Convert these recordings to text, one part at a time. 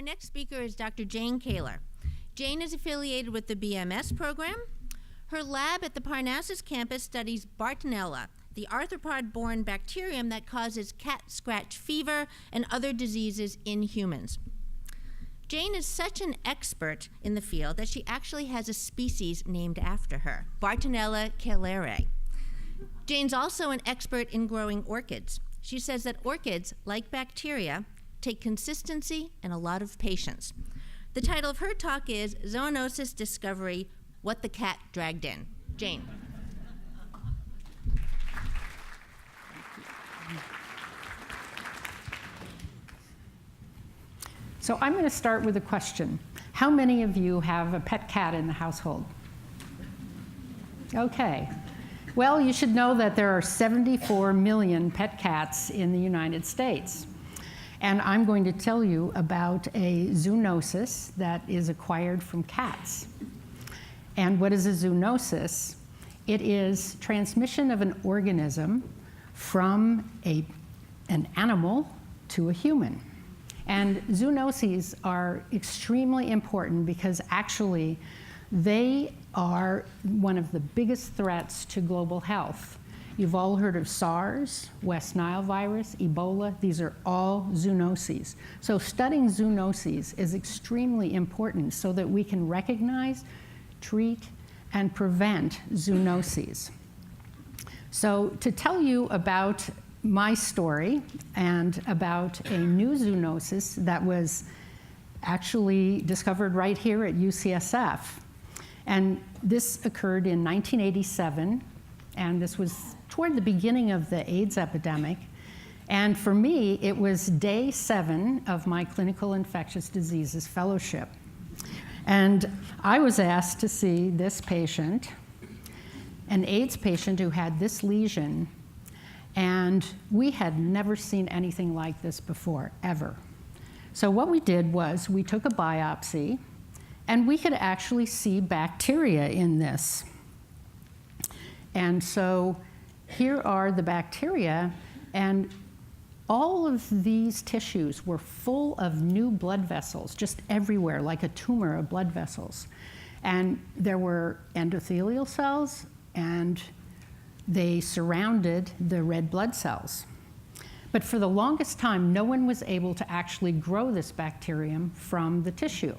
Our next speaker is Dr. Jane Koehler. Jane is affiliated with the BMS program. Her lab at the Parnassus campus studies Bartonella, the arthropod-borne bacterium that causes cat scratch fever and other diseases in humans. Jane is such an expert in the field that she actually has a species named after her, Bartonella Koehlerae. Jane's also an expert in growing orchids. She says that orchids, like bacteria, take consistency and a lot of patience. The title of her talk is Zoonosis Discovery, What the Cat Dragged In. Jane. So I'm going to start with a question. How many of you have a pet cat in the household? Okay. Well, you should know that there are 74 million pet cats in the United States. And I'm going to tell you about a zoonosis that is acquired from cats. And what is a zoonosis? It is transmission of an organism from an animal to a human. And zoonoses are extremely important because actually they are one of the biggest threats to global health. You've all heard of SARS, West Nile virus, Ebola. These are all zoonoses. So studying zoonoses is extremely important so that we can recognize, treat, and prevent zoonoses. So to tell you about my story and about a new zoonosis that was actually discovered right here at UCSF. And this occurred in 1987, and this was toward the beginning of the AIDS epidemic. And for me, it was day 7 of my clinical infectious diseases fellowship. And I was asked to see this patient, an AIDS patient who had this lesion, and we had never seen anything like this before, ever. So what we did was we took a biopsy, and we could actually see bacteria in this. And so here are the bacteria, and all of these tissues were full of new blood vessels, just everywhere, like a tumor of blood vessels. And there were endothelial cells, and they surrounded the red blood cells. But for the longest time, no one was able to actually grow this bacterium from the tissue.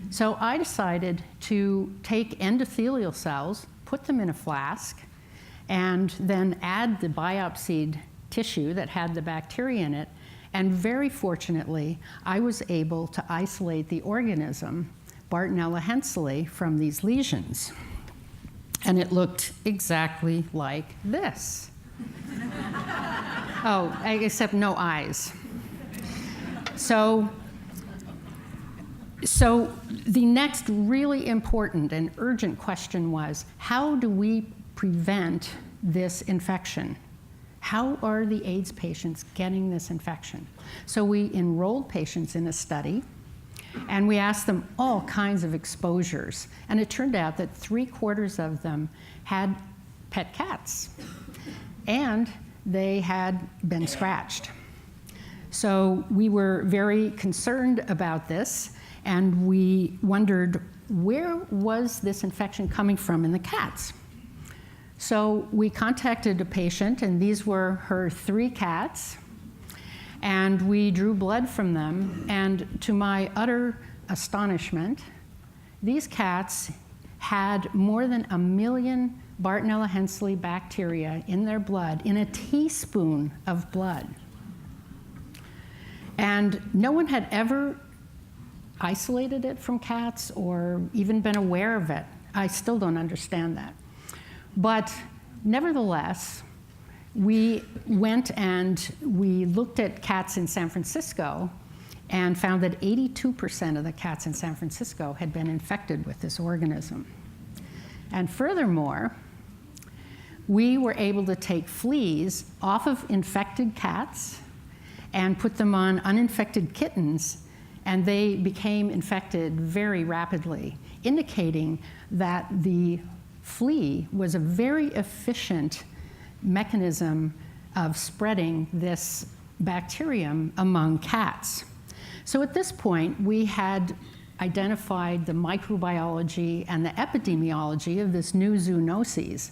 So I decided to take endothelial cells, put them in a flask, and then add the biopsied tissue that had the bacteria in it. And very fortunately, I was able to isolate the organism, Bartonella henselae, from these lesions. And it looked exactly like this. Oh, except no eyes. So the next really important and urgent question was, how do we prevent this infection? How are the AIDS patients getting this infection? So we enrolled patients in a study, and we asked them all kinds of exposures. And it turned out that 3/4 of them had pet cats, and they had been scratched. So we were very concerned about this, and we wondered, where was this infection coming from in the cats? So we contacted a patient, and these were her 3 cats, and we drew blood from them, and to my utter astonishment, these cats had more than 1 million Bartonella henselae bacteria in their blood, in a teaspoon of blood. And no one had ever isolated it from cats or even been aware of it. I still don't understand that. But nevertheless, we went and we looked at cats in San Francisco and found that 82% of the cats in San Francisco had been infected with this organism. And furthermore, we were able to take fleas off of infected cats and put them on uninfected kittens, and they became infected very rapidly, indicating that the flea was a very efficient mechanism of spreading this bacterium among cats. So at this point, we had identified the microbiology and the epidemiology of this new zoonoses.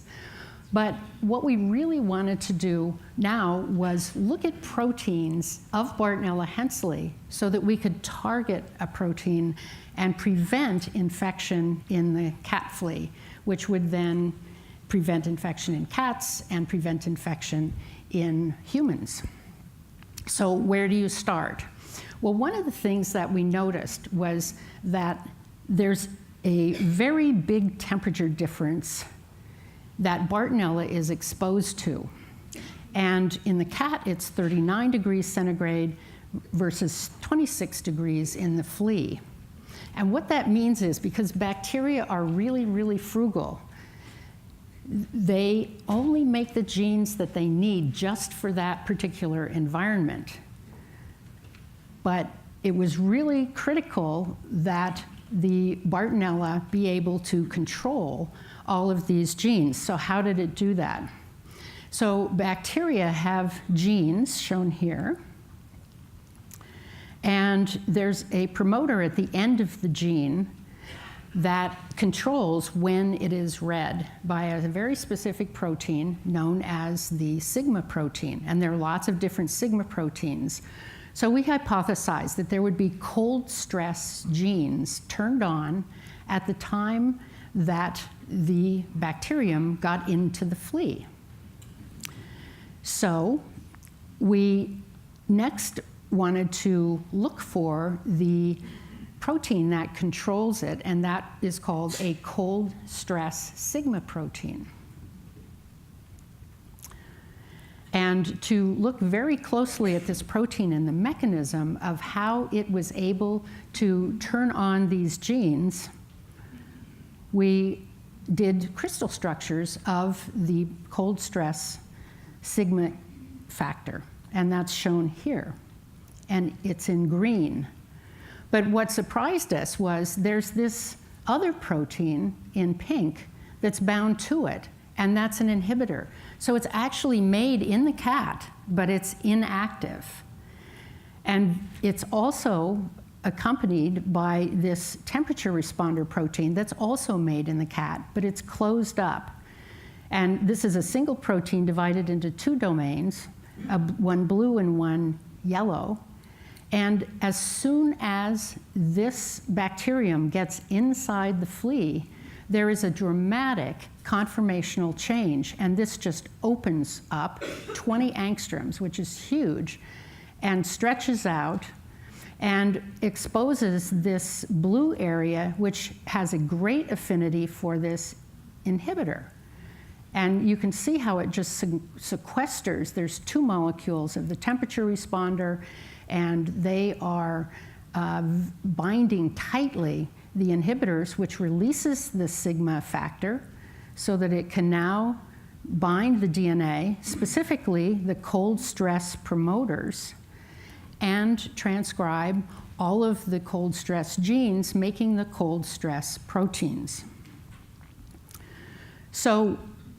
But what we really wanted to do now was look at proteins of Bartonella henselae so that we could target a protein and prevent infection in the cat flea, which would then prevent infection in cats and prevent infection in humans. So where do you start? Well, one of the things that we noticed was that there's a very big temperature difference that Bartonella is exposed to. And in the cat, it's 39 degrees centigrade versus 26 degrees in the flea. And what that means is, because bacteria are really, really frugal, they only make the genes that they need just for that particular environment. But it was really critical that the Bartonella be able to control all of these genes. So how did it do that? So bacteria have genes shown here, and there's a promoter at the end of the gene that controls when it is read by a very specific protein known as the sigma protein. And there are lots of different sigma proteins. So we hypothesized that there would be cold stress genes turned on at the time that the bacterium got into the flea. So we next wanted to look for the protein that controls it, and that is called a cold stress sigma protein. And to look very closely at this protein and the mechanism of how it was able to turn on these genes, we did crystal structures of the cold stress sigma factor, and that's shown here. And it's in green. But what surprised us was there's this other protein in pink that's bound to it, and that's an inhibitor. So it's actually made in the cat, but it's inactive. And it's also accompanied by this temperature responder protein that's also made in the cat, but it's closed up. And this is a single protein divided into two domains, one blue and one yellow. And as soon as this bacterium gets inside the flea, there is a dramatic conformational change, and this just opens up 20 angstroms, which is huge, and stretches out and exposes this blue area, which has a great affinity for this inhibitor. And you can see how it just sequesters. There's two molecules of the temperature responder, and they are binding tightly the inhibitors, which releases the sigma factor so that it can now bind the DNA, specifically the cold stress promoters, and transcribe all of the cold stress genes, making the cold stress proteins. So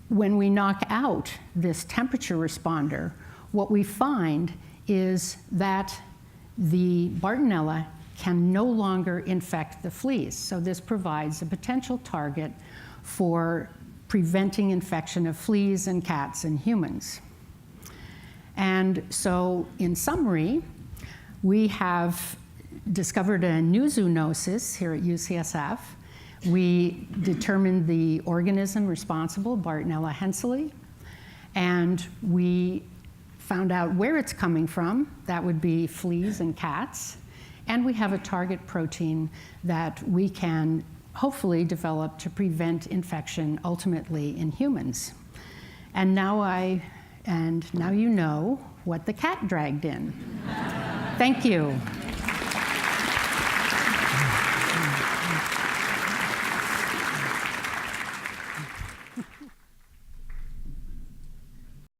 when we knock out this temperature responder, what we find is that the Bartonella can no longer infect the fleas. So this provides a potential target for preventing infection of fleas in cats and humans. And so in summary, we have discovered a new zoonosis here at UCSF. We determined the organism responsible, Bartonella henselae, and we found out where it's coming from. That would be fleas and cats. And we have a target protein that we can hopefully develop to prevent infection ultimately in humans. And now you know what the cat dragged in. Thank you.